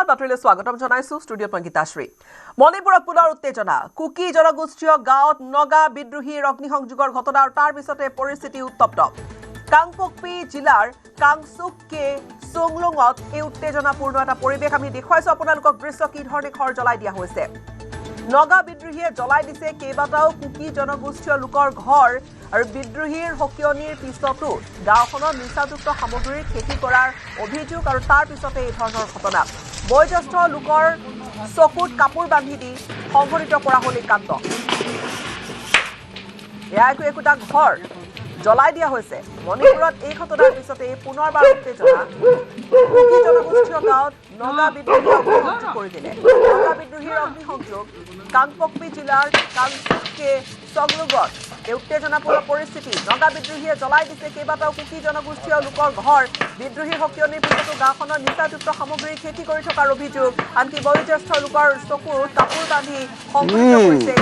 বাতৰিলৈ স্বাগতম জনাইছো ষ্টুডিঅ'ত মই গীতাশ্ৰী মণিপুৰত পুনৰ উত্তেজনা কুকি জনগোষ্ঠীয় গাঁৱত নগা বিদ্ৰোহীৰ অগ্নিসংযোগৰ ঘটনা আৰু তাৰ পিছতে পৰিস্থিতি উত্তপ্ত কাংপোকপি জিলাৰ কাংচুককে সোংলুঙত এই উত্তেজনাপূৰ্ণ এটা পৰিৱেশ আমি দেখুৱাইছো আপোনালোকক দৃশ্য কি ধৰণে ঘৰ জ্বলাই দিয়া হৈছে নগা বিদ্ৰোহীয়ে জ্বলাই দিছে কেইবাটাও কুকি জনগোষ্ঠীয় লোকৰ ঘৰ আৰু বিদ্ৰোহীৰ হকিয়নিৰ পিছতো গাঁওখনৰ নিচাযুক্ত সামগ্ৰীৰ খেতি কৰাৰ অভিযোগ আৰু তাৰ পিছতে এই ধৰণৰ ঘটনা বয়োজ্যেষ্ঠ লোকৰ চকুত কাপোৰ বান্ধি দি সংঘটিত কৰা হ'ল এই কাণ্ড এয়াইকো একোটা ঘৰ জ্বলাই দিয়া হৈছে মণিপুৰত এই ঘটনাৰ পিছতে পুনৰবাৰ উত্তেজনা কুকি জনগোষ্ঠীয় গাঁৱত নগা বিদ্ৰোহী অগ্নিসংযোগ কৰি দিলে নগা বিদ্ৰোহীৰ অগ্নিসংযোগ কাংপোকপি জিলাৰ কাংচুককে সোংলুঙত এই উত্তেজনাপূৰ্ণ পৰিস্থিতি নগা বিদ্ৰোহীয়ে জ্বলাই দিছে কেইবাটাও কুকি জনগোষ্ঠীয় লোকৰ ঘৰ বিদ্ৰোহীৰ হকিয়নিৰ পিছতো গাঁওখনৰ নিচাযুক্ত সামগ্ৰীৰ খেতি কৰি থকাৰ অভিযোগ আনকি বয়োজ্যেষ্ঠ লোকৰ চকুত কাপোৰ বান্ধি সংঘটিত কৰিছে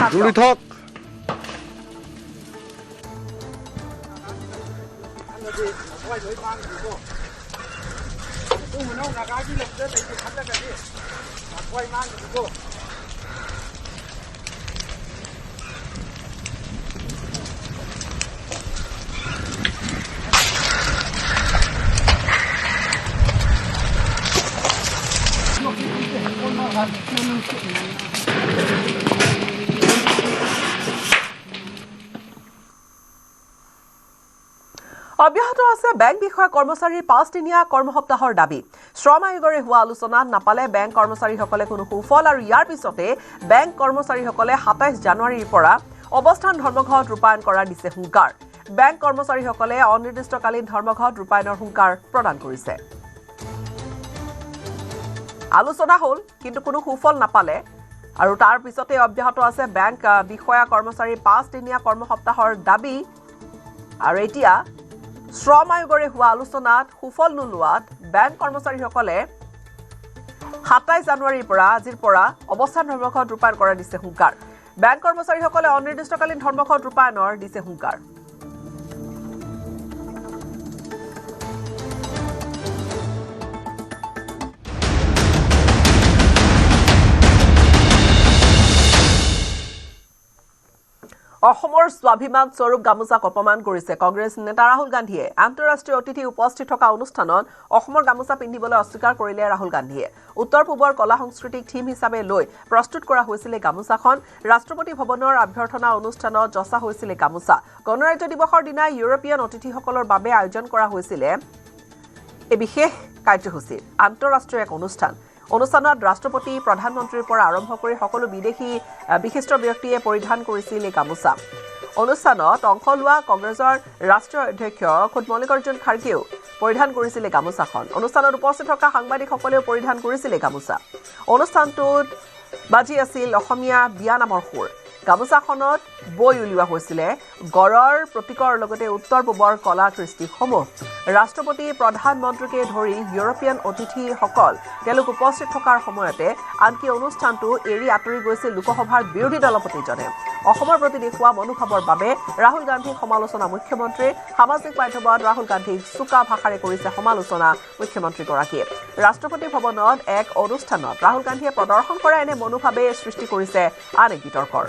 অব্যাহত আছে বেংক বিষয়া কৰ্মচাৰীৰ 5-দিনীয়া কৰ্মসপ্তাহৰ দাবী শ্ৰম আয়োগৰে হোৱা আলোচনাত নাপালে বেংক কৰ্মচাৰীসকলে কোনো সুফল আৰু ইয়াৰ পিছতে বেংক কৰ্মচাৰীসকলে 27 জানুৱাৰীৰ পৰা অৱস্থান ধৰ্মঘট ৰূপায়ণ কৰাৰ দিছে হুংকাৰ বেংক কৰ্মচাৰীসকলে অনিৰ্দিষ্টকালীন ধৰ্মঘট ৰূপায়ণৰ হুংকাৰ প্ৰদান কৰিছে আলোচনা হ'ল কিন্তু কোনো সুফল নাপালে আৰু তাৰ পিছতে অব্যাহত আছে বেংক বিষয়া কৰ্মচাৰীৰ 5-দিনীয়া কৰ্মসপ্তাহৰ দাবী আৰু এতিয়া শ্ৰম আয়োগৰে হোৱা আলোচনাত সুফল নোলোৱাত বেংক কৰ্মচাৰীসকলে 27 জানুৱাৰীৰ পৰা আজিৰ পৰা অৱস্থান ধৰ্মঘট ৰূপায়ণ কৰাৰ দিছে হুংকাৰ বেংক কৰ্মচাৰীসকলে অনিৰ্দিষ্টকালীন ধৰ্মঘট ৰূপায়ণৰ দিছে হুংকাৰ অসমৰ স্বাভিমান স্বৰূপ গামোচাক অপমান কৰিছে কংগ্ৰেছ নেতা ৰাহুল গান্ধীয়ে আন্তঃৰাষ্ট্ৰীয় অতিথি উপস্থিত থকা অনুষ্ঠানত অসমৰ গামোচা পিন্ধিবলৈ অস্বীকাৰ কৰিলে ৰাহুল গান্ধীয়ে উত্তৰ পূবৰ কলা সংস্কৃতিক থিম হিচাপে লৈ প্ৰস্তুত কৰা হৈছিল গামোচাখন ৰাষ্ট্ৰপতি ভৱনৰ অভ্যৰ্থনা অনুষ্ঠানত যচা হৈছিল গামোচা গণৰাজ্য দিৱসৰ দিনা ইউৰোপীয়ান অতিথিসকলৰ বাবে আয়োজন কৰা হৈছিল এই বিশেষ কাৰ্যসূচীৰ আন্তঃৰাষ্ট্ৰীয় এক অনুষ্ঠানত ৰাষ্ট্ৰপতি প্ৰধানমন্ত্ৰীৰ পৰা আৰম্ভ কৰি সকলো বিদেশী বিশিষ্ট ব্যক্তিয়ে পৰিধান কৰিছিল এই গামোচা অনুষ্ঠানত অংশ লোৱা কংগ্ৰেছৰ ৰাষ্ট্ৰীয় অধ্যক্ষ খুদ মল্লিকাৰ্জুন খাৰ্গেও পৰিধান কৰিছিল গামোচাখন অনুষ্ঠানত উপস্থিত থকা সাংবাদিকসকলেও পৰিধান কৰিছিল গামোচা অনুষ্ঠানটোত বাজি আছিল অসমীয়া বিয়া নামৰ সুৰ গামোচাখনত বৈ উলিওৱা হৈছিল গড়ৰ প্ৰতীকৰ লগতে উত্তৰ পূবৰ কলা কৃষ্টিসমূহ ৰাষ্ট্ৰপতি প্ৰধানমন্ত্ৰীকে ধৰি ইউৰোপীয়ান অতিথিসকল তেওঁলোক উপস্থিত থকাৰ সময়তে আনকি অনুষ্ঠানটো এৰি আঁতৰি গৈছিল লোকসভাৰ বিৰোধী দলপতিজনে অসমৰ প্ৰতি দেখুওৱা মনোভাৱৰ বাবে ৰাহুল গান্ধীক সমালোচনা মুখ্যমন্ত্ৰীৰ সামাজিক মাধ্যমত ৰাহুল গান্ধীক চোকা ভাষাৰে কৰিছে সমালোচনা মুখ্যমন্ত্ৰীগৰাকীয়ে ৰাষ্ট্ৰপতি ভৱনত এক অনুষ্ঠানত ৰাহুল গান্ধীয়ে প্ৰদৰ্শন কৰা এনে মনোভাৱে সৃষ্টি কৰিছে আন এক বিতৰ্কৰ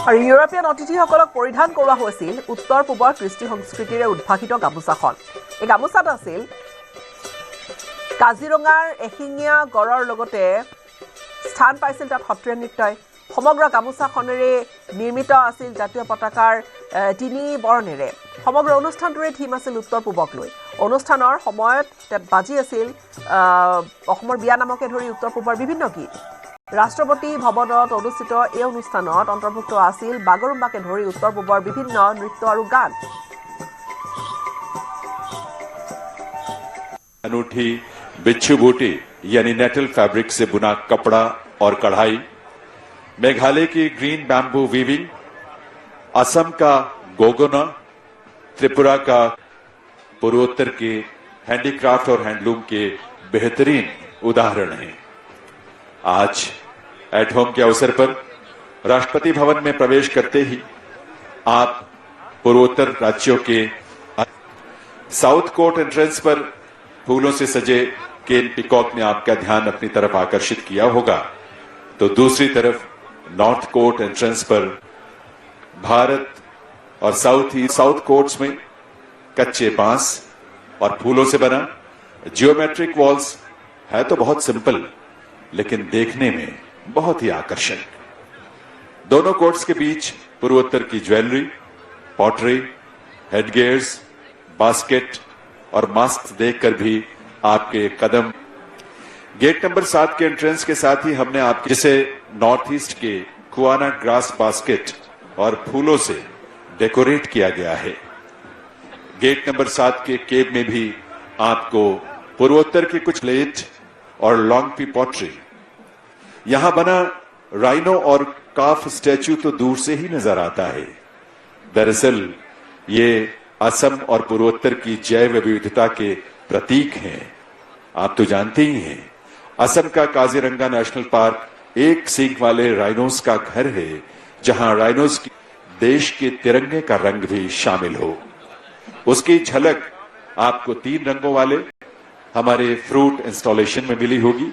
আৰু ইউৰোপীয়ান অতিথিসকলক পৰিধান কৰোৱা হৈছিল উত্তৰ পূবৰ কৃষ্টি সংস্কৃতিৰে উদ্ভাসিত গামোচাখন এই গামোচাত আছিল কাজিৰঙাৰ এশিঙীয়া গড়ৰ লগতে স্থান পাইছিল তাত সত্ৰীয়া নৃত্যই সমগ্ৰ গামোচাখনেৰে নিৰ্মিত আছিল জাতীয় পতাকাৰ 3 বৰ্ণেৰে সমগ্ৰ অনুষ্ঠানটোৰে থিম আছিল উত্তৰ পূবক লৈ অনুষ্ঠানৰ সময়ত তাত বাজি আছিল অসমৰ বিয়া নামকে ধৰি উত্তৰ পূবৰ বিভিন্ন গীত ৰাষ্ট্ৰপতি ভৱনত অনুষ্ঠিত এই অনুষ্ঠানত অন্তৰ্ভুক্ত আছিল বাগৰুম্বাকে ধৰি উত্তৰ পূবৰ বিভিন্ন নৃত্য আৰু গান अनूठी बिच्छू बूटी यानी नेटल फैब्रिक से बुना कपड़ा और कढ़ाई, मेघालय की ग्रीन बैम्बू वीविंग, असम का गोगोना त्रिपुरा का पूर्वोत्तर के हैंडीक्राफ्ट और हैंडलूम के बेहतरीन उदाहरण हैं। आज एट होम के अवसर पर राष्ट्रपति भवन में प्रवेश करते ही आप पूर्वोत्तर राज्यों के साउथ कोर्ट एंट्रेंस पर फूलों से सजे केन पिकॉक ने आपका ध्यान अपनी तरफ आकर्षित किया होगा, तो दूसरी तरफ नॉर्थ कोर्ट एंट्रेंस पर भारत और साउथ कोर्ट्स में कच्चे बांस और फूलों से बना जियोमेट्रिक वॉल्स है तो बहुत सिंपल, लेकिन देखने में बहुत ही आकर्षक। दोनों कोर्ट्स के बीच पूर्वोत्तर की ज्वेलरी, पॉटरी, हेडगियर्स, बास्केट और मास्क देखकर भी आपके कदम। गेट नंबर 7 के एंट्रेंस के साथ ही हमने आपके जिसे नॉर्थ ईस्ट के कुआना ग्रास बास्केट और फूलों से डेकोरेट किया गया है। गेट नंबर 7 के केव में भी आपको पूर्वोत्तर के कुछ प्लेट और लॉन्ग पी पॉटरी, यहां बना राइनो और काफ स्टैचू तो दूर से ही नजर आता है। दरअसल ये असम और पूर्वोत्तर की जैव विविधता के प्रतीक हैं। आप तो जानते ही हैं, असम का काजीरंगा नेशनल पार्क एक सींग वाले राइनोस का घर है, जहां राइनोस की देश के तिरंगे का रंग भी शामिल हो। उसकी झलक आपको 3 रंगों वाले हमारे फ्रूट इंस्टॉलेशन में मिली होगी,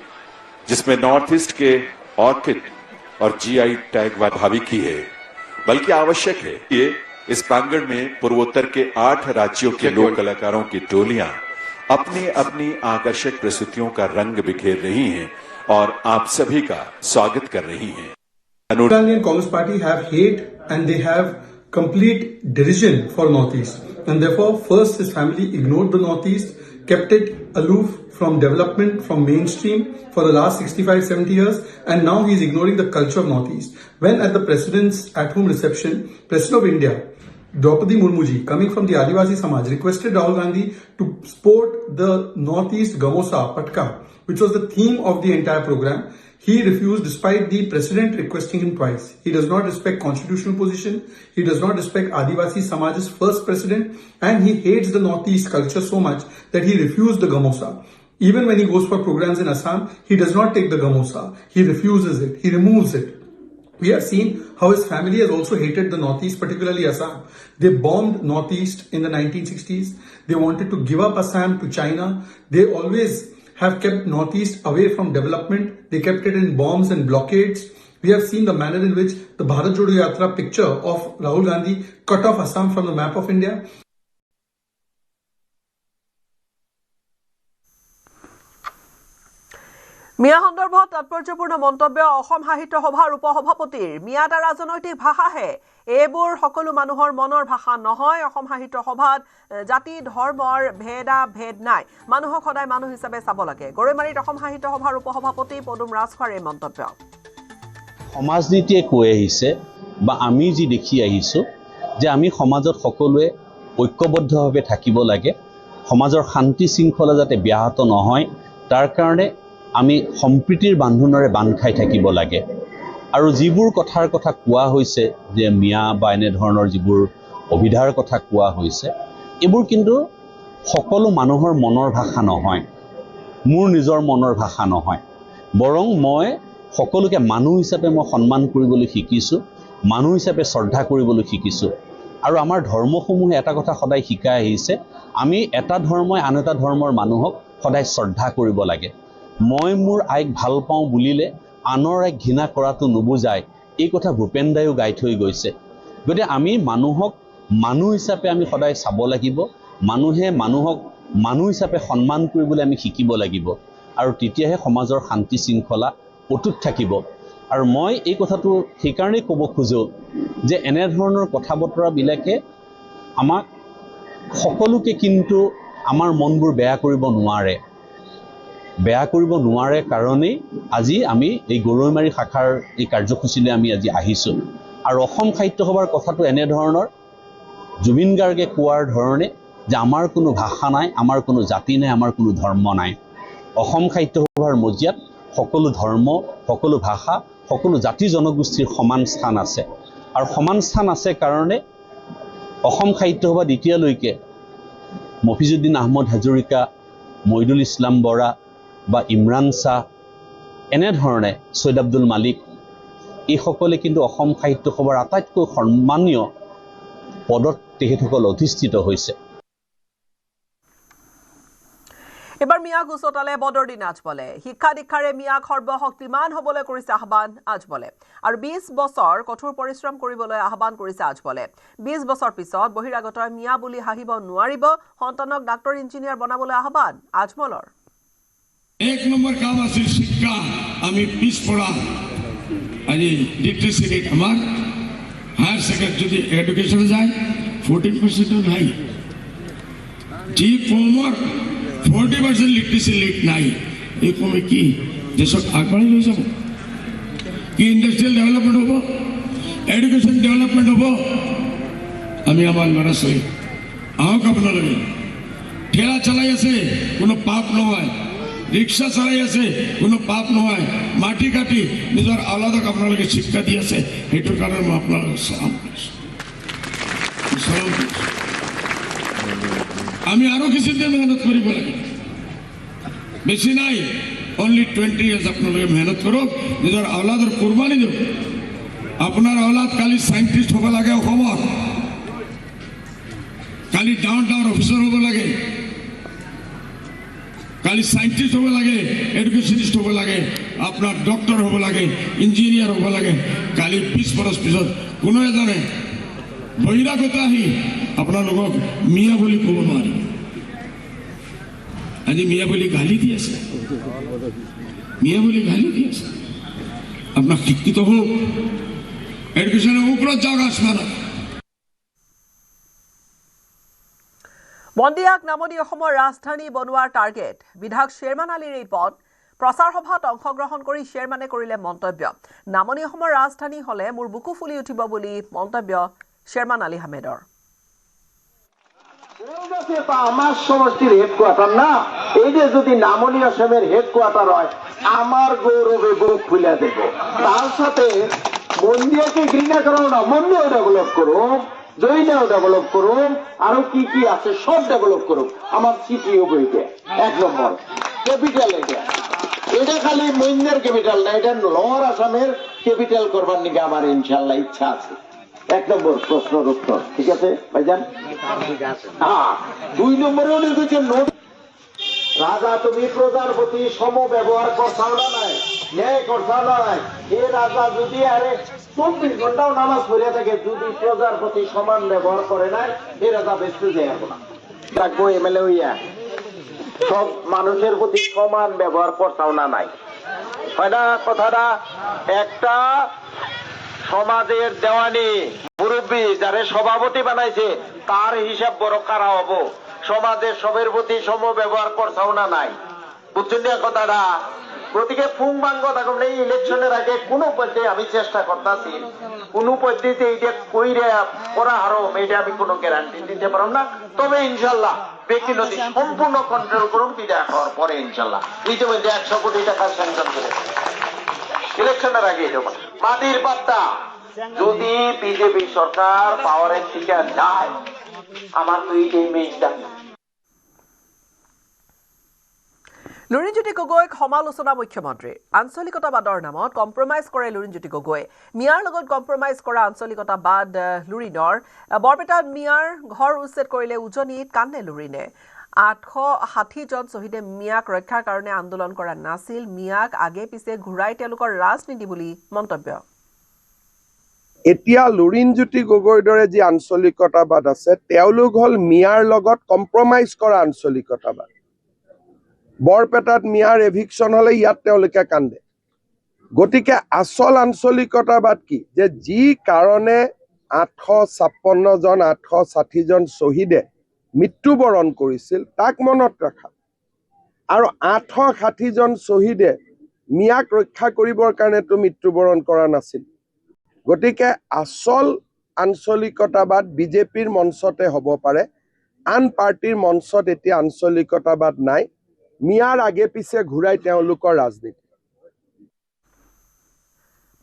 जिसमें नॉर्थ ईस्ट के ऑर्किड और जीआई टैग भावी की है। बल्कि आवश्यक है ये इस प्रांगण में पूर्वोत्तर के 8 राज्यों के लोक कलाकारों की टोलियां अपनी अपनी आकर्षक प्रस्तुतियों का रंग बिखेर रही हैं और आप सभी का स्वागत कर रही हैं। Indian Congress Party have hate and they have complete derision for Northeast, and therefore first his family ignored the Northeast, kept it aloof from development, from mainstream for the last 65-70 years, and now he is ignoring the culture of Northeast. When at the President's at-home reception, President of India Draupadi Murmu ji, coming from the Adivasi Samaj, requested Rahul Gandhi to sport the Northeast Gamosa Patka, which was the theme of the entire program. He refused despite the President requesting him twice. He does not respect constitutional position. He does not respect Adivasi Samaj's first president, and he hates the Northeast culture so much that he refused the Gamosa. Even when he goes for programs in Assam, he does not take the Gamosa. He refuses it. He removes it. We have seen how his family has also hated the Northeast, particularly Assam. They bombed Northeast in the 1960s. They wanted to give up Assam to China. They always have kept Northeast away from development. They kept it in bombs and blockades. We have seen the manner in which the Bharat Jodo Yatra picture of Rahul Gandhi cut off Assam from the map of India. মিয়া সন্দৰ্ভত তাৎপৰ্যপূৰ্ণ মন্তব্য অসম সাহিত্য সভাৰ উপসভাপতিৰ। মিয়া এটা ৰাজনৈতিক ভাষাহে, এইবোৰ সকলো মানুহৰ মনৰ ভাষা নহয়। অসম সাহিত্য সভাত জাতি ধৰ্মৰ ভেদ নাই, মানুহক সদায় মানুহ হিচাপে চাব লাগে। গৰৈমাৰীত অসম সাহিত্য সভাৰ উপসভাপতি পদুম ৰাজখোৱাৰ এই মন্তব্য। সমাজনীতিয়ে কৈ আহিছে বা আমি যি দেখি আহিছোঁ যে আমি সমাজত সকলোৱে ঐক্যবদ্ধভাৱে থাকিব লাগে, সমাজৰ শান্তি শৃংখলা যাতে ব্যাহত নহয় তাৰ কাৰণে আমি সম্প্ৰীতিৰ বান্ধোনেৰে বান্ধ খাই থাকিব লাগে। আৰু যিবোৰ কথাৰ কথা কোৱা হৈছে যে মিয়া বা এনেধৰণৰ যিবোৰ অভিধাৰ কথা কোৱা হৈছে, এইবোৰ কিন্তু সকলো মানুহৰ মনৰ ভাষা নহয়, মোৰ নিজৰ মনৰ ভাষা নহয়। বৰং মই সকলোকে মানুহ হিচাপে মই সন্মান কৰিবলৈ শিকিছোঁ, মানুহ হিচাপে শ্ৰদ্ধা কৰিবলৈ শিকিছোঁ। আৰু আমাৰ ধৰ্মসমূহে এটা কথা সদায় শিকাই আহিছে, আমি এটা ধৰ্মই আন এটা ধৰ্মৰ মানুহক সদায় শ্ৰদ্ধা কৰিব লাগে। মই মোৰ আইক ভাল পাওঁ বুলিলে আনৰ আইক ঘৃণা কৰাটো নুবুজায়, এই কথা ভূপেন দাইও গাই থৈ গৈছে। গতিকে আমি মানুহক মানুহ হিচাপে আমি সদায় চাব লাগিব, মানুহে মানুহক মানুহ হিচাপে সন্মান কৰিবলৈ আমি শিকিব লাগিব, আৰু তেতিয়াহে সমাজৰ শান্তি শৃংখলা অটুট থাকিব। আৰু মই এই কথাটো সেইকাৰণেই ক'ব খোজোঁ যে এনেধৰণৰ কথা বতৰাবিলাকে আমাক সকলোকে কিন্তু আমাৰ মনবোৰ বেয়া কৰিব নোৱাৰে। বেয়া কৰিব নোৱাৰে কাৰণেই আজি আমি এই গৰৈমাৰী শাখাৰ এই কাৰ্যসূচীলৈ আমি আজি আহিছোঁ। আৰু অসম সাহিত্য সভাৰ কথাটো এনেধৰণৰ, জুবিন গাৰ্গে কোৱাৰ ধৰণে যে আমাৰ কোনো ভাষা নাই, আমাৰ কোনো জাতি নাই, আমাৰ কোনো ধৰ্ম নাই। অসম সাহিত্য সভাৰ মজিয়াত সকলো ধৰ্ম, সকলো ভাষা, সকলো জাতি জনগোষ্ঠীৰ সমান স্থান আছে। আৰু সমান স্থান আছে কাৰণে অসম সাহিত্য সভাত এতিয়ালৈকে মফিজুদ্দিন আহমদ হাজৰিকা, মইদুল ইছলাম বৰা বা ইমৰান শ্বাহ, এনেধৰণে ছৈয়দ আব্দুল মালিক, এইসকলে কিন্তু অসম সাহিত্য সভাৰ আটাইতকৈ সন্মানীয় পদত তেখেতসকল অধিষ্ঠিত হৈছে। এবাৰ মিয়াক উচতালে বদৰুদ্দিন আজমলে। শিক্ষা দীক্ষাৰে মিয়াক সৰ্বশক্তিমান হ'বলৈ কৰিছে আহ্বান আজমলে। আৰু 20 বছৰ কঠোৰ পৰিশ্ৰম কৰিবলৈ আহ্বান কৰিছে আজমলে। 20 বছৰ পিছত বহিৰাগত মিয়া বুলি হাঁহিব নোৱাৰিব, সন্তানক ডাক্তৰ ইঞ্জিনিয়াৰ বনাবলৈ আহ্বান আজমলৰ। 1 নম্বৰ কাম আছিল শিক্ষা, আমি পিছপৰা। আজি লিটাৰেসি ৰেট আমাৰ হায়াৰ সেকেন্ডাৰি যদি এডুকেশনে যায় 14% নাই, জি কমৰ 40% লিটারেসি রেট নাই। এই কমে কি দেশক আগবাঢ়ি লৈ যাব? কি ইন্ডাস্ট্রিয়াল ডেভেলপমেন্ট হ'ব, এডুকেশন ডেভেলপমেন্ট হ'ব? আমি আমাৰ ল'ৰা ছোৱালী আহক আপোনালোকে। ঠেলা চলাই আছে কোনো পাপ নহয়, ৰিক্সা চলাই আছে কোনো পাপ নহয়, মাটি কাটি নিজৰ আলাদক আপোনালোকে শিক্ষা দি আছে, সেইটোৰ কাৰণে মই আপোনালোকক সালাম কৰিছোঁ। আমি আৰু কিছুদিন মেহনত কৰিব লাগে, বেছি নাই, অনলি 20 years আপোনালোকে মেহনত কৰক, নিজৰ আলাদৰ কুৰবানী দিয়ক। আপোনাৰ আলাদ কালি সাইণ্টিষ্ট হ'ব লাগে অসমৰ, কালি ডাঙৰ অফিচাৰ হ'ব লাগে, কালি সাইণ্টিষ্ট হ'ব লাগে, এডুকেশনিষ্ট হ'ব লাগে, আপোনাৰ ডক্টৰ হ'ব লাগে, ইঞ্জিনিয়াৰ হ'ব লাগে। কালি 20 বছৰ পিছত কোনো এজনে বহিৰাগত আহি আপোনালোকক মিয়া বুলি ক'ব নোৱাৰে। আজি মিয়া বুলি গালি দি আছে, মিয়া বুলি গালি দি আছে। আপোনাক শিক্ষিত হোক, এডুকেশনের ওপৰত যাওক আসমানত। মন্দিয়াক নামনি অসমৰ ৰাজধানী বনোৱাৰ টাৰ্গেট। বিধায়ক শ্বেৰমান আলীৰ এই পদ। প্ৰচাৰ সভাত অংশগ্ৰহণ কৰি শ্বেৰমানে কৰিলে মন্তব্য, নামনি অসমৰ ৰাজধানী হলে মোৰ বুকু ফুলি উঠিব বুলি মন্তব্য শ্বেৰমান আলী আহমেদৰ। আমার সমষ্টির হেডকোয়ার্টার না, এই যে যদি নামনি অসমের হেডকোয়ার্টার হয়, আমার গৌরবে বুক ফুলে দেব। তার সাথে মন্দিয়াকে ঘৃণা করো না, মন্দিয়াও ডেভেলপ করুন, জয়িনাও ডেভেলপ করুন, আরো কি কি আছে সব ডেভেলপ করুন। আমার সিটিও বইতে 1 নম্বর ক্যাপিটাল, এটা খালি মন্দিয়ার ক্যাপিটাল না, এটা লোয়ার আসামের ক্যাপিটাল করবার নিকে আমার ইনশাল্লাহ ইচ্ছা আছে। 1 নম্বর প্রশ্নের উত্তর, ঠিক আছে ভাইজান? হ্যাঁ, 2 নম্বরে উনি বলছেন রাজা তুমি প্রজার প্রতি সম ব্যবহার করছাও না নাই, ন্যায় করছাও না নাই। এ রাজা যদি আরে 24 ঘন্টাও নামাজ পড়িয়া থাকে, যদি প্রজার প্রতি সমান ব্যবহার করে নাই, এ রাজা বেঁচতে যায় না। থাকবো এমএলএ হইয়া সব মানুষের প্রতি সমান ব্যবহার করছাও না নাই, হয় না কথাটা? একটা সমাজের দেওয়ানি মুরব্বী যারে সভাপতি বানাইছে, তার হিসাব বড় কারা হবো। সমাজের সবের প্রতি সম ব্যবহার করছাও না নাই, বুঝছেন না কথাটা? প্রতিকে ফুং বাঙ্গ থাকুন। এই ইলেকশনের আগে কোন পদ্ধতি আমি চেষ্টা করতেছি, কোন পদ্ধতিতে এইটা কইরে করা হারম, এটা আমি কোনো গ্যারান্টি দিতে পারব না। তবে ইনশাল্লাহ ব্যক্তি নদী সম্পূর্ণ কন্ট্রোল করুন, বিদায় হওয়ার পরে ইনশাল্লাহ ইতিমধ্যে 100 কোটি টাকা স্যাংশন করে ইলেকশনের আগে। মাটির পাত্তা যদি বিজেপি সরকার পাওয়ারের থেকে যায়, আমার তো এইটাই মেইন দাবি। লুৰিণজ্যোতি গগৈক সমালোচনা মুখ্যমন্ত্ৰীৰ। আঞ্চলিকতাবাদৰ নামত কম্প্ৰমাইজ কৰে লুৰিণজ্যোতি গগৈ। মিয়াৰ লগত কম্প্ৰমাইজ কৰা আঞ্চলিকতাবাদ লুৰিণৰ। বৰপেটাত মিয়াৰ ঘৰ উচ্ছেদ কৰিলে উজনিত কান্দে লুৰিণে। 860 জন শ্বহীদে মিয়াক ৰক্ষাৰ কাৰণে আন্দোলন কৰা নাছিল, মিয়াক আগে পিছে ঘূৰাই তেওঁলোকৰ ৰাজনীতি বুলি মন্তব্য। এতিয়া লুৰিণজ্যোতি গগৈৰ দৰে যি আঞ্চলিকতাবাদ আছে, তেওঁলোক হল মিয়াৰ লগত কম্প্ৰমাইজ কৰা আঞ্চলিকতাবাদ। বৰপেটাত মিয়াৰ এভিকশ্যন হলে ইয়াত তেওঁলোকে কান্দে। গতিকে আচল আঞ্চলিকতাবাদ কি? যে যি কাৰণে 856 জন 860 জন শ্বহীদে মৃত্যুবৰণ কৰিছিল তাক মনত ৰখা, আৰু 860 জন শ্বহীদে মিয়াক ৰক্ষা কৰিবৰ কাৰণেতো মৃত্যুবৰণ কৰা নাছিল। গতিকে আচল আঞ্চলিকতাবাদ বিজেপিৰ মঞ্চতে হ'ব পাৰে, আন পাৰ্টিৰ মঞ্চত এতিয়া আঞ্চলিকতাবাদ নাই। মিয়াৰ আগে পিছে ঘূৰাই তেওঁলোকৰ ৰাজনীতি।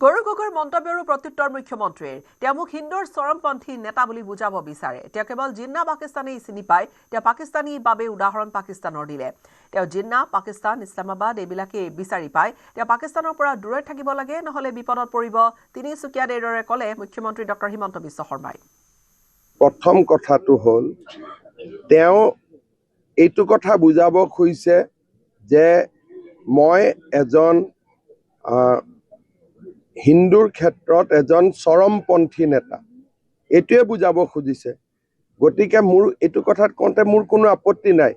গৌৰৱ গগৈৰ মন্তব্যৰো প্ৰত্যুত্তৰ মুখ্যমন্ত্ৰীৰ তেওঁ মোক হিন্দুৰ চৰমপন্থী নেতা বুলি বুজাব বিচাৰে তেওঁ কেৱল জিন্না পাকিস্তানী চিনি পায় তেওঁ পাকিস্তানী বাবে উদাহৰণ পাকিস্তানৰ দিলে তেওঁ জিন্না পাকিস্তান ইছলামাবাদ এইবিলাকে বিচাৰি পায় তেওঁ পাকিস্তানৰ পৰা দূৰত থাকিব লাগে নহলে বিপদত পৰিব তিনিচুকীয়াত এইদৰে ক'লে মুখ্যমন্ত্ৰী ডক্টৰ হিমন্ত বিশ্ব শৰ্মাই প্ৰথম কথাটো হ'ল তেওঁ এইটো কথা বুজাব খুজিছে যে মই এজন হিন্দুৰ ক্ষেত্ৰত এজন চৰমপন্থী নেতা এইটোৱে বুজাব খুজিছে গতিকে মোৰ এইটো কথাত কওঁতে মোৰ কোনো আপত্তি নাই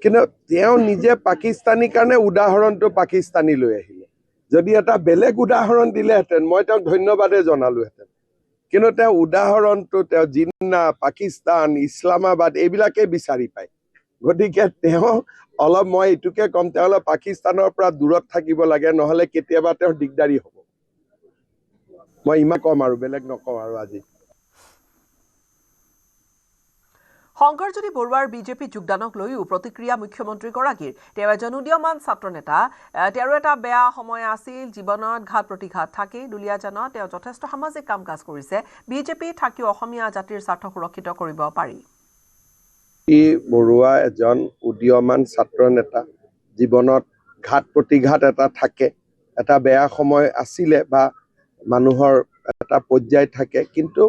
কিন্তু তেওঁ নিজে পাকিস্তানী কাৰণে উদাহৰণটো পাকিস্তানী লৈ আহিলে যদি এটা বেলেগ উদাহৰণ দিলেহেঁতেন মই তেওঁক ধন্যবাদে জনালোহেঁতেন কিন্তু তেওঁ উদাহৰণটো তেওঁ জিন্না পাকিস্তান ইছলামাবাদ এইবিলাকে বিচাৰি পায় গতিকে তেওঁ অলপ মই এইটোকে ক'ম তেওঁ অলপ পাকিস্তানৰ পৰা দূৰত থাকিব লাগে নহ'লে কেতিয়াবা তেওঁৰ দিগদাৰী হ'ব মই ইমান কম আৰু বেলেগ নকওঁ আৰু আজি শংকৰজ্যোতি বৰুৱাৰ বিজেপি যোগদানক লৈও প্ৰতিক্ৰিয়া মুখ্যমন্ত্ৰীগৰাকীৰ তেওঁ এজন উদীয়মান ছাত্ৰ নেতা তেওঁৰ এটা বেয়া সময় আছিল জীৱনত ঘাত প্ৰতিঘাত থাকে দুলীয়াজানত তেওঁ যথেষ্ট সামাজিক কাম কাজ কৰিছে বিজেপি থাকিও অসমীয়া জাতিৰ স্বাৰ্থ সুৰক্ষিত কৰিব পাৰি বৰুৱা এজন উদীয়মান ছাত্ৰ নেতা জীৱনত ঘাত প্ৰতিঘাত এটা থাকে এটা বেয়া সময় আছিলে বা মানুহৰ এটা পৰ্যায় থাকে কিন্তু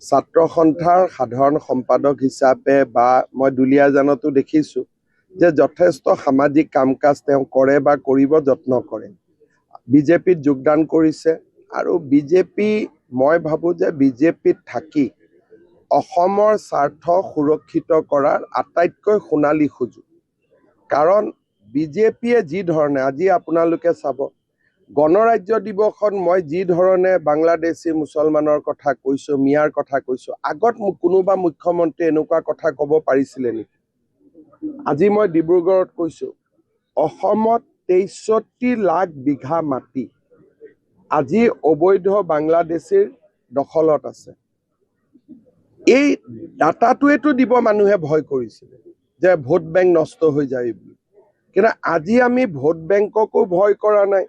ছাত্ৰ সন্থাৰ সাধাৰণ সম্পাদক হিচাপে বা মই দুলীয়াজানতো দেখিছোঁ যে যথেষ্ট সামাজিক কাম কাজ তেওঁ কৰে বা কৰিব যত্ন কৰে বিজেপিত যোগদান কৰিছে আৰু বিজেপি মই ভাবোঁ যে বিজেপিত থাকি অসমৰ স্বাৰ্থ সুৰক্ষিত কৰাৰ আটাইতকৈ সোণালী সুযোগ কাৰণ বিজেপিয়ে যি ধৰণে আজি আপোনালোকে চাব গণৰাজ্য দিৱসত মই যি ধৰণে বাংলাদেশী মুছলমানৰ কথা কৈছোঁ মিয়াৰ কথা কৈছোঁ আগত মোক কোনোবা মুখ্যমন্ত্ৰী এনেকুৱা কথা ক'ব পাৰিছিলে নেকি আজি মই ডিব্ৰুগড়ত কৈছোঁ অসমত ৬৩ লাখ বিঘা মাটি আজি অবৈধ বাংলাদেশীৰ দখলত আছে এই ডাটাটোৱেতো দিব মানুহে ভয় কৰিছিলে যে ভোট বেংক নষ্ট হৈ যায় বুলি কিন্তু আজি আমি ভোট বেংককো ভয় কৰা নাই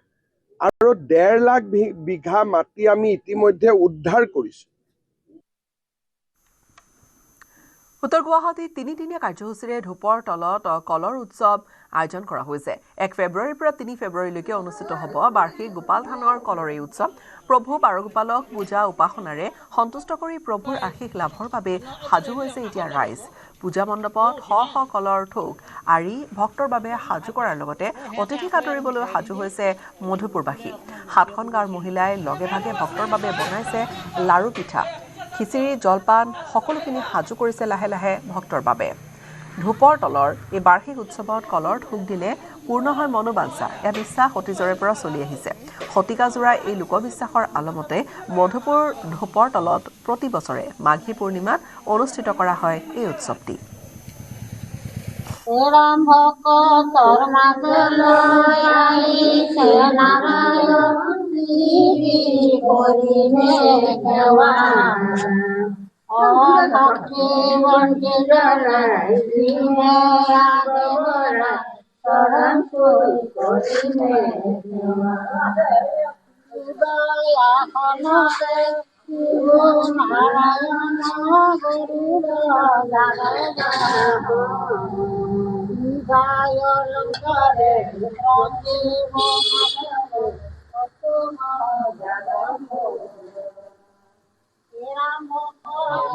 আৰু ১.৫ লাখ বিঘা মাটি আমি ইতিমধ্যে উদ্ধাৰ কৰিছোঁ উত্তৰ গুৱাহাটীত তিনিদিনীয়া কাৰ্যসূচীৰে ধূপৰ তলত কলৰ উৎসৱ আয়োজন কৰা হৈছে ১ ফেব্ৰুৱাৰীৰ পৰা ৩ ফেব্ৰুৱাৰীলৈকে অনুষ্ঠিত হ'ব বাৰ্ষিক গোপাল ধানৰ কলৰ এই উৎসৱ প্ৰভু বাৰগোপালক পূজা উপাসনাৰে সন্তুষ্ট কৰি প্ৰভুৰ আশীষ লাভৰ বাবে সাজু হৈছে এতিয়া ৰাইজ পূজা মণ্ডপত শ শ কলৰ থোক আৰি ভক্তৰ বাবে সাজু কৰাৰ লগতে অতিথিক আদৰিবলৈ সাজু হৈছে মধুপুৰবাসী ৭খন গাঁৱৰ মহিলাই লগে ভাগে ভক্তৰ বাবে বনাইছে লাৰু পিঠা খিচিৰি জলপান সকলোখিনি সাজু কৰিছে লাহে লাহে ভক্তৰ বাবে ধূপৰ তলৰ এই বাৰ্ষিক উৎসৱত কলৰ থোক দিলে পূৰ্ণ হয় মনোবাঞ্ছা এয়া বিশ্বাস অতীজৰে পৰা চলি আহিছে শতিকাজোৰা এই লোকবিশ্বাসৰ আলমতে মধুপুৰ ধূপৰ তলত প্ৰতি বছৰে মাঘী পূৰ্ণিমাত অনুষ্ঠিত কৰা হয় এই উৎসৱটি ৰাম ভকতৰ মাজলৈ আহিছে নাৰায়ণ কৰিলে সেৱা ভক্তি বন্তি জ্বলাই দিলে আগবঢ়া চৰণ চুই কৰিলে হৃদয়াখনতে নাৰায়ণ গুৰু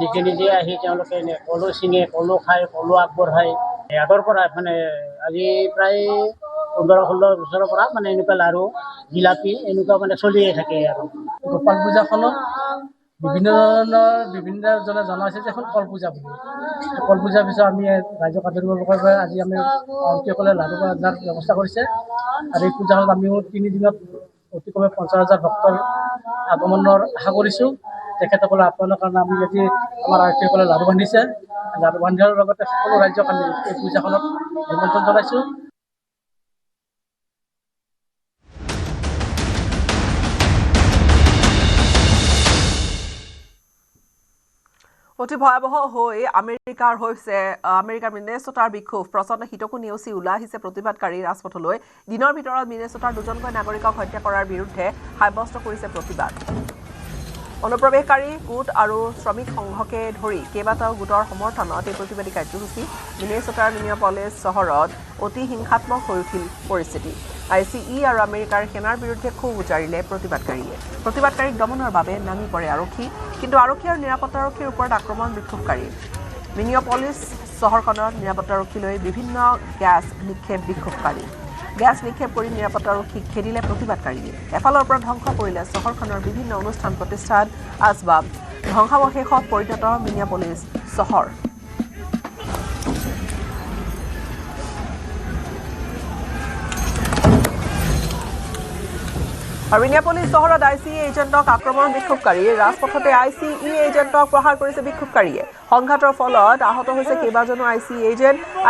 নিজে নিজে আহি তেওঁলোকে কলো ছিঙে কলো খায় কলো আগবঢ়ায় আগৰ পৰা মানে আজি প্ৰায় ১৫-১৬ বছৰৰ পৰা মানে এনেকুৱা লাৰু জিলাপি এনেকুৱা মানে চলিয়ে থাকে আৰু গোপাল পূজাখনত বিভিন্নজনে জনাইছে যে এখন কল পূজা বুলি কল পূজাৰ পিছত আমি ৰাইজক আদৰিবৰ বাবে আজি আমি আৰতীসকলে লাৰু বনাৰ ব্যৱস্থা কৰিছে আৰু এই পূজাখনত আমিও ৩ দিনত অতি কমে ৫০,০০০ ভক্তৰ আগমনৰ আশা কৰিছোঁ তেখেতসকলৰ আহ্বানৰ কাৰণে আমি আজি আমাৰ আৰতীসকলে লাৰু বান্ধিছে লাৰু বান্ধাৰ লগতে সকলো ৰাইজক আমি এই পূজাখনত নিমন্ত্ৰণ জনাইছোঁ অতি ভয়াবহ হৈ আমেৰিকাৰ মিনেছটাৰ বিক্ষোভ প্ৰচণ্ড শীতকো নেওচি ওলাই আহিছে প্ৰতিবাদকাৰী ৰাজপথলৈ দিনৰ ভিতৰত মিনেছটাৰ দুজনকৈ নাগৰিকক হত্যা কৰাৰ বিৰুদ্ধে সাব্যস্ত কৰিছে প্ৰতিবাদ অনুপ্ৰৱেশকাৰী গোট আৰু শ্ৰমিক সংঘকে ধৰি কেইবাটাও গোটৰ সমৰ্থনত এই প্ৰতিবাদী কাৰ্যসূচী মিনেছটাৰ মিনিয়াপলিছ চহৰত অতি হিংসাত্মক হৈ উঠিল পৰিস্থিতি ICE আৰু আমেৰিকাৰ সেনাৰ বিৰুদ্ধে ক্ষোভ উজাৰিলে প্ৰতিবাদকাৰীক দমনৰ বাবে নামি পৰে আৰক্ষী কিন্তু আৰক্ষী আৰু নিৰাপত্তাৰক্ষীৰ ওপৰত আক্ৰমণ বিক্ষোভকাৰী মিনিয়াপলিছ চহৰখনত নিৰাপত্তাৰক্ষীলৈ বিভিন্ন গেছ নিক্ষেপ কৰি নিৰাপত্তাৰক্ষীক খেদিলে প্ৰতিবাদকাৰীয়ে এফালৰ পৰা ধ্বংস কৰিলে চহৰখনৰ বিভিন্ন অনুষ্ঠান প্ৰতিষ্ঠান আচবাব ধ্বংসাৱশেষত পৰিণত মিনিয়াপলিছ চহৰ আৰু মিনিয়াপলিছ চহৰত ICE এজেণ্টক আক্ৰমণ বিক্ষোভকাৰী ৰাজপথতে ICE এজেণ্টক প্ৰহাৰ কৰিছে বিক্ষোভকাৰীয়ে সংঘাতৰ ফলত আহত হৈছে কেইবাজনো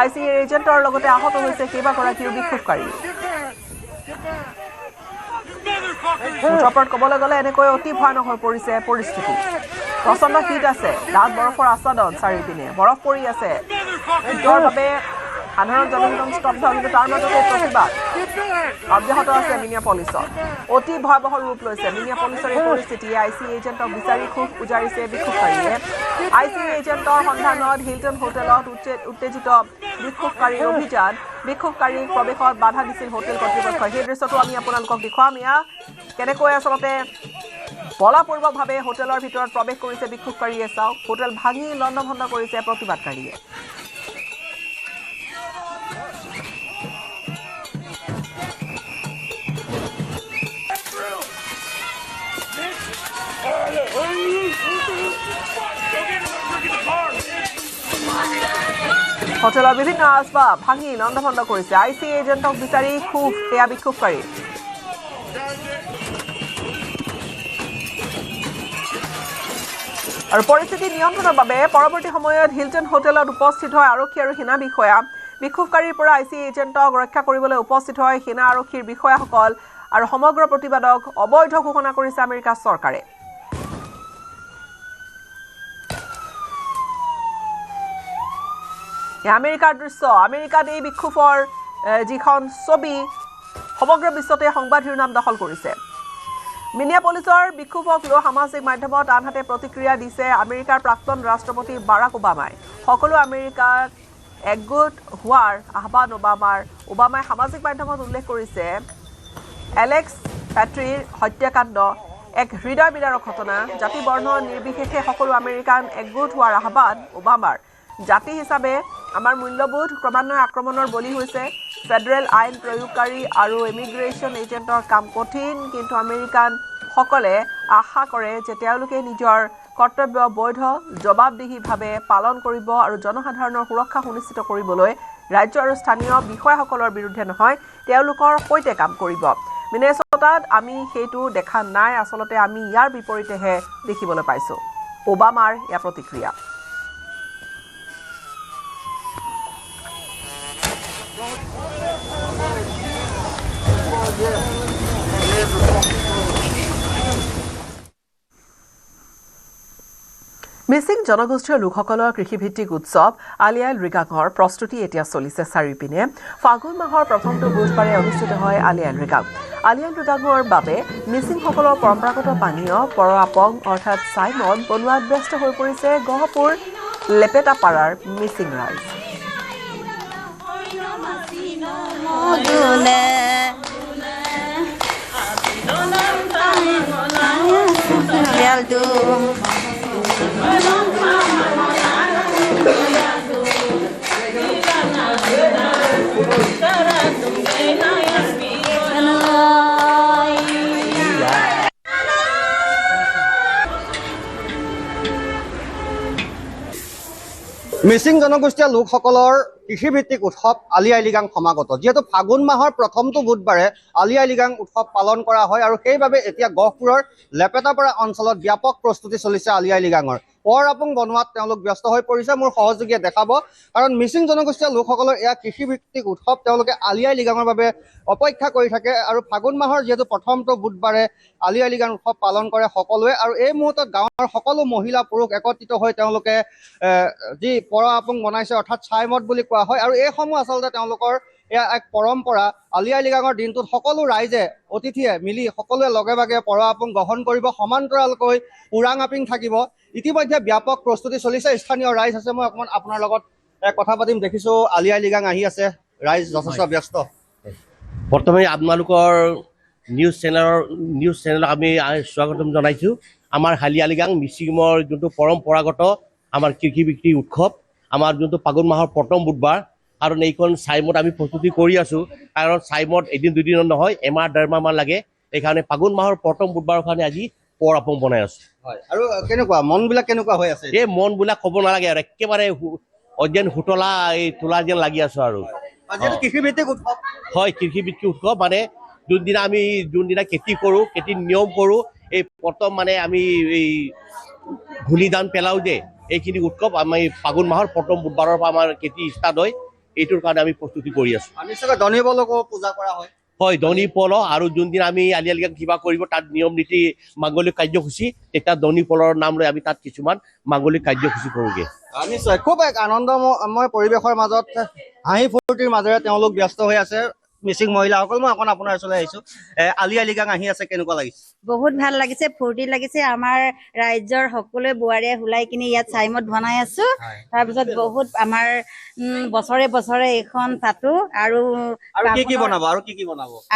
ICE এজেণ্টৰ লগতে আহত হৈছে কেইবাগৰাকীও বিক্ষোভকাৰী মুঠৰ ক'বলৈ গ'লে এনেকৈ অতি ভয়ানক হৈ পৰিছে পৰিস্থিতি প্ৰচণ্ড শীত আছে ডাঠ বৰফৰ আচ্ছাদন চাৰিওপিনে বৰফ পৰি আছে য'ৰ বাবে সাধাৰণ জনজীৱন স্তব্ধ কিন্তু তাৰ মাজতে প্ৰতিবাদ অব্যাহত আছে মিনিয়াপলিছত অতি ভয়াবহ ৰূপ লৈছে মিনিয়াপলিছৰ এই পৰিস্থিতিয়ে ICE এজেণ্টক বিচাৰি ক্ষোভ উজাৰিছে বিক্ষোভকাৰীয়ে ICE এজেণ্টৰ সন্ধানত হিলটন হোটেলত উত্তেজিত বিক্ষোভকাৰীৰ অভিযান বিক্ষোভকাৰীক প্ৰৱেশত বাধা দিছিল হোটেল কৰ্তৃপক্ষই সেই দৃশ্যটো আমি আপোনালোকক দেখুৱাম এয়া কেনেকৈ আচলতে বলপূৰ্বকভাৱে হোটেলৰ ভিতৰত প্ৰৱেশ কৰিছে বিক্ষোভকাৰীয়ে চাওক হোটেল ভাঙি লণ্ডভণ্ড কৰিছে প্ৰতিবাদকাৰীয়ে হোটেলৰ বিভিন্ন আচবাব ভাঙি লণ্ডভণ্ড কৰিছে ICE এজেণ্টক বিচাৰি ক্ষোভ এয়া বিক্ষোভকাৰী আৰু পৰিস্থিতি নিয়ন্ত্ৰণৰ বাবে পৰৱৰ্তী সময়ত হিলটন হোটেলত উপস্থিত হয় আৰক্ষী আৰু সেনা বিষয়া বিক্ষোভকাৰীৰ পৰা ICE এজেণ্টক ৰক্ষা কৰিবলৈ উপস্থিত হয় সেনা আৰক্ষীৰ বিষয়াসকল আৰু সমগ্ৰ প্ৰতিবাদক অবৈধ ঘোষণা কৰিছে আমেৰিকা চৰকাৰে আমেৰিকাৰ দৃশ্য আমেৰিকাত এই বিক্ষোভৰ যিখন ছবি সমগ্ৰ বিশ্বতে সংবাদ শিৰোনাম দখল কৰিছে মিনিয়াপলিছৰ বিক্ষোভক লৈ সামাজিক মাধ্যমত আনহাতে প্ৰতিক্ৰিয়া দিছে আমেৰিকাৰ প্ৰাক্তন ৰাষ্ট্ৰপতি বাৰাক ওবামাই সকলো আমেৰিকাক একগোট হোৱাৰ আহ্বান ওবামাই সামাজিক মাধ্যমত উল্লেখ কৰিছে এলেক্স পেট্ৰিৰ হত্যাকাণ্ড এক হৃদয় বিদাৰক ঘটনা জাতি বৰ্ণ নিৰ্বিশেষে সকলো আমেৰিকান একগোট হোৱাৰ আহ্বান ওবামাৰ জাতি হিচাপে আমাৰ মূল্যবোধ ক্ৰমান্বয়ে আক্ৰমণৰ বলি হৈছে ফেডাৰেল আইন প্ৰয়োগকাৰী আৰু ইমিগ্ৰেশ্যন এজেণ্টৰ কাম কঠিন কিন্তু আমেৰিকানসকলে আশা কৰে যে তেওঁলোকে নিজৰ কৰ্তব্য বৈধ জবাবদিহিভাৱে পালন কৰিব আৰু জনসাধাৰণৰ সুৰক্ষা সুনিশ্চিত কৰিবলৈ ৰাজ্য আৰু স্থানীয় বিষয়াসকলৰ বিৰুদ্ধে নহয় তেওঁলোকৰ সৈতে কাম কৰিব মিনেছটাত আমি সেইটো দেখা নাই আচলতে আমি ইয়াৰ বিপৰীতেহে দেখিবলৈ পাইছোঁ ওবামাৰ এয়া প্ৰতিক্ৰিয়া মিচিং জনগোষ্ঠীয় লোকসকলৰ কৃষিভিত্তিক উৎসৱ আলি আই লৃগাঙৰ প্ৰস্তুতি এতিয়া চলিছে চাৰিওপিনে ফাগুন মাহৰ প্ৰথমটো বুধবাৰে অনুষ্ঠিত হয় আলি আই লৃগাঙৰ বাবে মিচিংসকলৰ পৰম্পৰাগত পানীয় পৰাপং অৰ্থাৎ চাইমদ বনোৱাত ব্যস্ত হৈ পৰিছে গহপুৰ লেপেটাপাৰাৰ মিচিং ৰাইজ মিচিং জনগোষ্ঠীয় লোকসকলৰ কৃষিভিত্তিক উৎসৱ আলি আই লৃগাং সমাগত যিহেতু ফাগুন মাহৰ প্ৰথমটো বুধবাৰে আলি আই লৃগাং উৎসৱ পালন কৰা হয় আৰু সেইবাবে এতিয়া গহপুৰৰ লেপেটাপাৰা অঞ্চলত ব্যাপক প্ৰস্তুতি চলিছে আলি আই লৃগাঙৰ পৰ আপং বনোৱাত তেওঁলোক ব্যস্ত হৈ পৰিছে মোৰ সহযোগীয়ে দেখাব কাৰণ মিচিং জনগোষ্ঠীয় লোকসকলৰ এয়া কৃষিভিত্তিক উৎসৱ তেওঁলোকে আলি আই লৃগাঙৰ বাবে অপেক্ষা কৰি থাকে আৰু ফাগুন মাহৰ যিহেতু প্ৰথমটো বুধবাৰে আলি আই লৃগাং উৎসৱ পালন কৰে সকলোৱে আৰু এই মুহূৰ্তত গাঁৱৰ সকলো মহিলা পুৰুষ একত্ৰিত হৈ তেওঁলোকে যি পৰ আপং বনাইছে অৰ্থাৎ ছাইমদ বুলি কোৱা হয় আৰু এইসমূহ আচলতে তেওঁলোকৰ এয়া এক পৰম্পৰা আলি আই লৃগাঙৰ দিনটোত সকলো ৰাইজে অতিথিয়ে মিলি সকলোৱে লগে ভাগে পৰ আপং গ্ৰহণ কৰিব সমান্তৰালকৈ উৰাং আপিং থাকিব ইতিমধ্যে ব্যাপক প্ৰস্তুতি চলিছে স্থানীয় ৰাইজ আছে মই অকণমান আপোনাৰ লগত কথা পাতিম দেখিছোঁ আলি আই লৃগাং আহি আছে ৰাইজ যথেষ্ট ব্যস্ত বৰ্তমানে আপোনালোকৰ নিউজ চেনেলক আমি স্বাগতম জনাইছোঁ আমাৰ আলি আই লৃগাং মিচিমৰ যোনটো পৰম্পৰাগত আমাৰ কৃষিভিত্তিক উৎসৱ আমাৰ যোনটো ফাগুন মাহৰ প্ৰথম বুধবাৰ কাৰণ এইখন ছাইমদ আমি প্ৰস্তুতি কৰি আছোঁ কাৰণ ছাইমদ এদিন দুদিনত নহয় এমাহ ডেৰমাহমান লাগে এইকাৰণে ফাগুন মাহৰ প্ৰথম বুধবাৰৰ কাৰণে আজি পৰ আপং বনাই আছোঁ আৰু কেনেকুৱা মনবিলাক কেনেকুৱা হৈ আছে এই মনবিলাক ক'ব নালাগে আৰু একেবাৰে অজ্ঞান সুতলা এই তোলা যেন লাগি আছোঁ আৰু কৃষিভিত্তিক উৎসৱ হয় কৃষিভিত্তিক উৎসৱ মানে যোনদিনা খেতি কৰোঁ খেতিৰ নিয়ম কৰোঁ এই প্ৰথম মানে আমি এই ভুলি ধান পেলাওঁ যে এইখিনি উৎসৱ আমি ফাগুন মাহৰ প্ৰথম বুধবাৰৰ পৰা আমাৰ খেতি ষ্টাৰ্ট হয় এইটোৰ কাৰণে আমি প্ৰস্তুতি কৰি আছোঁ নিশ্চয়কৈ ধনী বলকো পূজা কৰা হয় হয় ধনী পল আৰু যোনদিনা আমি আলি আই লৃগাং কিবা কৰিব তাত নিয়ম নীতি মাংগলিক কাৰ্যসূচী তেতিয়া ধনী পলৰ নাম লৈ আমি তাত কিছুমান মাংগলিক কাৰ্যসূচী কৰোঁগৈ নিশ্চয় খুব এক আনন্দময় পৰিৱেশৰ মাজত হাঁহি ফূৰ্তিৰ মাজেৰে তেওঁলোক ব্যস্ত হৈ আছে মিচিং মহিলাসকল মই অকণ আপোনাৰ ওচৰলৈ আহিছোঁ আলি আই লৃগাং আহি আছে কেনেকুৱা লাগিছে বহুত ভাল লাগিছে ফূৰ্তি লাগিছে আমাৰ ৰাজ্যৰ সকলোৱে বোৱাৰীয়ে ওলাই কিনি ইয়াত ছাইমদ বনাই আছো তাৰপিছত বহুত আমাৰ বছৰে বছৰে এইখন পাতো আৰু কি বনাব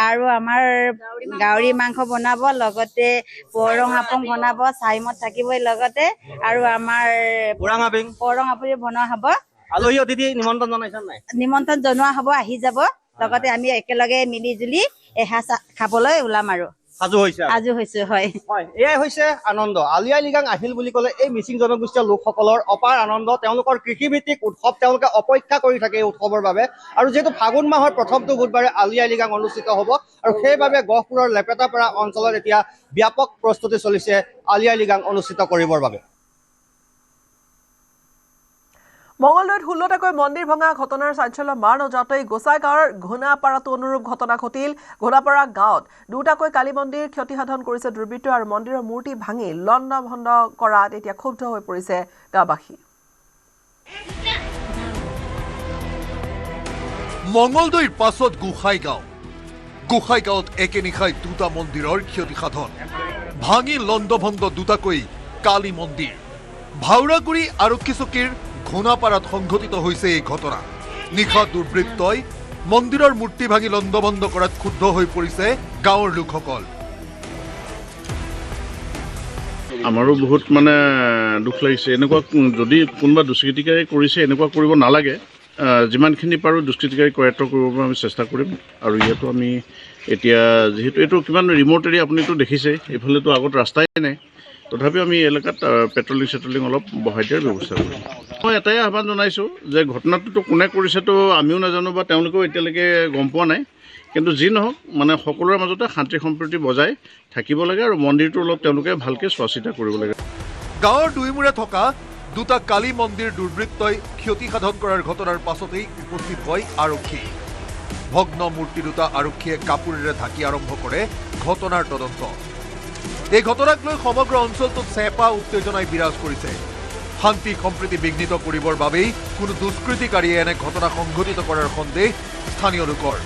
আৰু আমাৰ গাহৰি মাংস বনাব লগতে পৰং আপং বনাব ছাইমদ থাকিবই লগতে আৰু আমাৰ পৰং আপং বনোৱা হ'ব আলহী অতিথি নিমন্ত্ৰণ জনাইছে নাই নিমন্ত্ৰণ জনোৱা হ'ব আহি যাব লগতে আমি একেলগে মিলি জুলি এসাঁজ খাবলৈ ওলাম আৰু সাজু হৈছো হয় এয়াই হৈছে আনন্দ আলি আই লৃগাং আহিল বুলি ক'লে এই মিচিং জনগোষ্ঠীয় লোকসকলৰ অপাৰ আনন্দ তেওঁলোকৰ কৃষিভিত্তিক উৎসৱ তেওঁলোকে অপেক্ষা কৰি থাকে এই উৎসৱৰ বাবে আৰু যিহেতু ফাগুন মাহৰ প্ৰথমটো বুধবাৰে আলি আই লৃগাং অনুষ্ঠিত হ'ব আৰু সেইবাবে গহপুৰৰ লেপেটাপাৰা অঞ্চলত এতিয়া ব্যাপক প্ৰস্তুতি চলিছে আলি আই লৃগাং অনুষ্ঠিত কৰিবৰ বাবে মঙলদৈত 16টাকৈ মন্দিৰ ভঙা ঘটনাৰ চাঞ্চল্য মাৰ নযাওঁতেই গোসাইগাঁৱৰ ঘোনাপাৰাতো অনুৰূপ ঘটনা ঘটিল ঘোনাপাৰা গাঁৱত দুটাকৈ কালী মন্দিৰ ক্ষতিসাধন কৰিছে দুৰ্বৃত্তই আৰু মন্দিৰৰ মূৰ্তি ভাঙি লণ্ডভণ্ড কৰাত এতিয়া ক্ষুব্ধ হৈ পৰিছে গাঁওবাসী মঙলদৈৰ পাছত গোসাইগাঁৱত একে নিশাই দুটা মন্দিৰৰ ক্ষতিসাধন ভাঙি লণ্ডভণ্ড দুটাকৈ কালী মন্দিৰ ভাওৰাগুৰি আৰক্ষী চকীৰ ঘোনাপাৰাত সংঘটিত হৈছে এই ঘটনা নিশা দুৰ্বৃত্তই মন্দিৰৰ মূৰ্তি ভাঙি লণ্ডভণ্ড কৰাত ক্ষুব্ধ হৈ পৰিছে গাঁৱৰ লোকসকল আমাৰো বহুত মানে দুখ লাগিছে এনেকুৱা যদি কোনোবা দুষ্কৃতিকাৰী কৰিছে এনেকুৱা কৰিব নালাগে যিমানখিনি পাৰোঁ দুষ্কৃতিকাৰী কৰায়ত্ব কৰিবৰ বাবে আমি চেষ্টা কৰিম আৰু ইয়াতো আমি এতিয়া যিহেতু এইটো কিমান ৰিম'ট এৰিয়া আপুনিতো দেখিছেই এইফালেতো আগত ৰাস্তাই নাই তথাপিও আমি এলেকাত পেট্ৰলিং অলপ বঢ়াই দিয়াৰ ব্যৱস্থা কৰিম মই এটাই আহ্বান জনাইছোঁ যে ঘটনাটোতো কোনে কৰিছেতো আমিও নাজানো বা তেওঁলোকেও এতিয়ালৈকে গম পোৱা নাই কিন্তু যি নহওক মানে সকলোৰে মাজতে শান্তি সম্প্ৰীতি বজাই থাকিব লাগে আৰু মন্দিৰটো অলপ তেওঁলোকে ভালকৈ চোৱা চিতা কৰিব লাগে গাঁৱৰ দুইমূৰে থকা দুটা কালী মন্দিৰ দুৰ্বৃত্তই ক্ষতিসাধন কৰাৰ ঘটনাৰ পাছতেই উপস্থিত হয় আৰক্ষী ভগ্ন মূৰ্তি দুটা আৰক্ষীয়ে কাপোৰেৰে ঢাকি আৰম্ভ কৰে ঘটনাৰ তদন্ত এই ঘটনাক লৈ সমগ্ৰ অঞ্চলটোত চেপা উত্তেজনাই বিৰাজ কৰিছে শান্তি সম্প্ৰীতি বিঘ্নিত কৰিবৰ বাবেই কোনো দুষ্কৃতিকাৰীয়ে এনে ঘটনা সংঘটিত কৰাৰ সন্দেহ স্থানীয় লোকৰ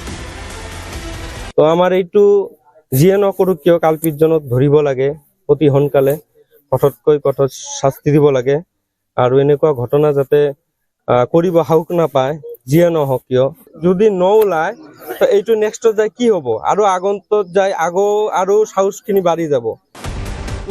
তো আমাৰ এইটো যিয়ে নকৰোঁ কিয় কালপিতজনক ধৰিব লাগে অতি সোনকালে কঠোৰতকৈ কঠোৰ শাস্তি দিব লাগে আৰু এনেকুৱা ঘটনা যাতে কৰিব সাহস নাপায় যিয়ে নহওক কিয় যদি নোলায় তো এইটো নেক্সটত যায় কি হ'ব আৰু আগন্তত যায় আৰু সাহসখিনি বাঢ়ি যাব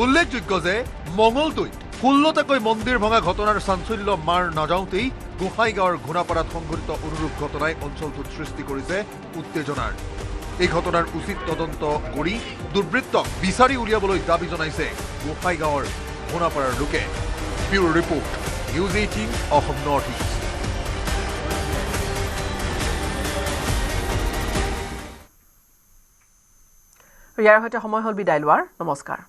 উল্লেখযোগ্য যে মঙলদৈত 16টাকৈ মন্দিৰ ভঙা ঘটনাৰ চাঞ্চল্য মাৰ নাযাওঁতেই গোসাইগাঁৱৰ ঘোনাপাৰাত সংঘটিত অনুৰূপ ঘটনাই অঞ্চলটোত সৃষ্টি কৰিছে উত্তেজনাৰ এই ঘটনাৰ উচিত তদন্ত কৰি দুৰ্বৃত্তক বিচাৰি উলিয়াবলৈ দাবী জনাইছে গোসাইগাঁৱৰ ঘোনাপাৰাৰ লোকে bureau report news 18 Assam north east ইয়াৰ সৈতে সময় হ'ল বিদায় লোৱাৰ নমস্কাৰ